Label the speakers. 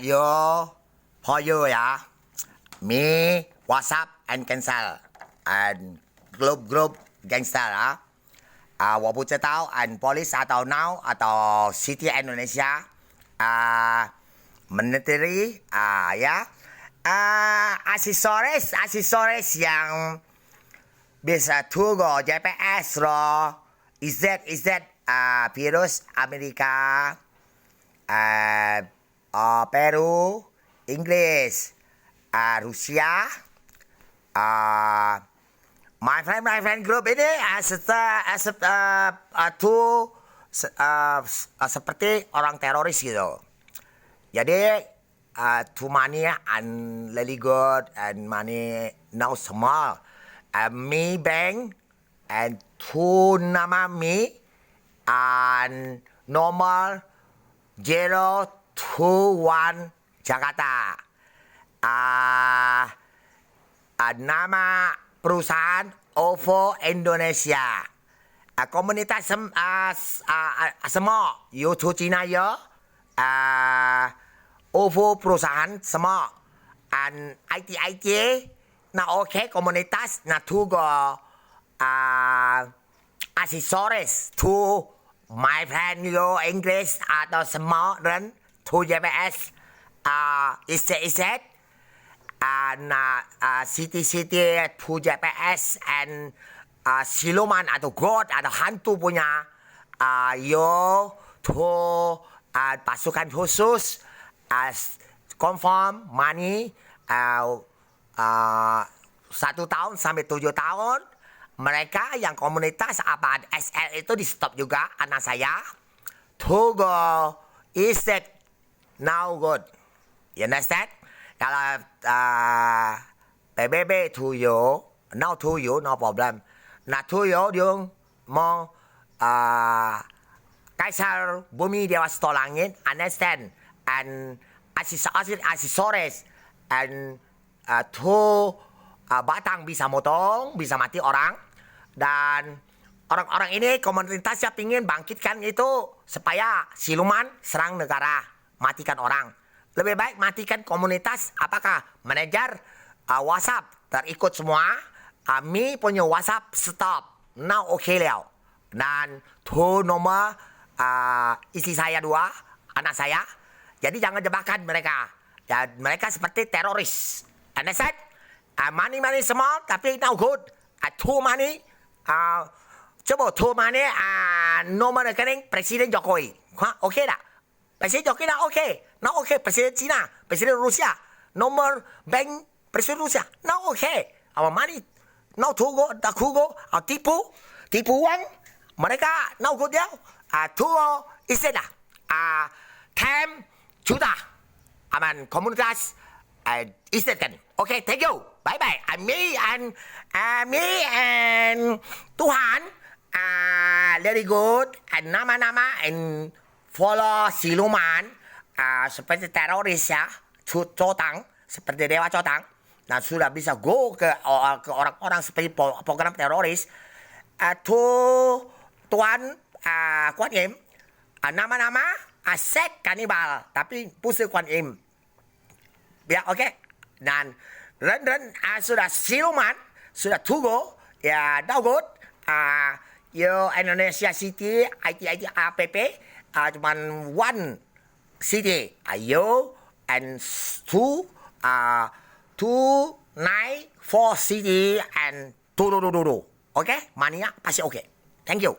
Speaker 1: Yo, for you ya. Me, WhatsApp and cancel. And group gangster ah. 我不知道 and police atau now atau city Indonesia military ya aksesoris yang bisa tunggu GPS lo IZ virus Amerika Peru Inggris Rusia my friend group ini seperti orang teroris gitu. Jadi too money and really good and money now small. Me bank and two nama me and normal 021 Jakarta. Nama perusahaan OVO Indonesia. Komunitas semua YouTube Cina ya. OVO perusahaan semua. And IT nah oke komunitas nah tugo aksesoris to my friend yo Inggris atau semua dan to GPS iset city to GPS and siluman atau god atau hantu punya yo to pasukan khusus confirm money 1 tahun sampai 7 tahun. Mereka yang komunitas apa SL itu di stop juga anak saya. Togo is it now good? You understand? Kalau PBB to you, now to you no problem. Nah to you dia mau Kaisar Bumi Dewa Sito Langit understand and aksesoris and to batang bisa motong, bisa mati orang. Dan orang-orang ini komunitasnya ingin bangkitkan itu supaya siluman serang negara, matikan orang. Lebih baik matikan komunitas. Apakah manajer WhatsApp terikut semua? Mi punya WhatsApp stop. Now oke liao. Dan tu nomor istri saya 2, anak saya. Jadi jangan jebakan mereka. Dan mereka seperti teroris. Understand? Money small tapi now good. Too money. Coba too money. Nomor rekening Presiden Jokowi. Oke tak? Presiden Jokowi dah oke. Now oke. Presiden Cina. Presiden Rusia. Nomor bank Presiden Rusia. Now oke. Our money. Now to go. Tipu uang. Mereka now good ya. Tuh istilah. 10 juta. Aman komunitas. Istilah. Okay, thank you. Bye-bye. Me and Tuhan. Very good. And nama-nama and follow siluman. Seperti teroris ya. Cotang. Seperti Dewa Cotang. Nah, sudah bisa go ke orang-orang seperti program teroris. Tuhan Kuan Im. Nama-nama Sek Kanibal. Tapi pusat Kuan Im. Ya, oke. Dan sudah siluman, sudah tugo, ya dagot, yo Indonesia City, IT APP, cuman one city, ayo and 294 city and oke, mania pasti oke. Thank you.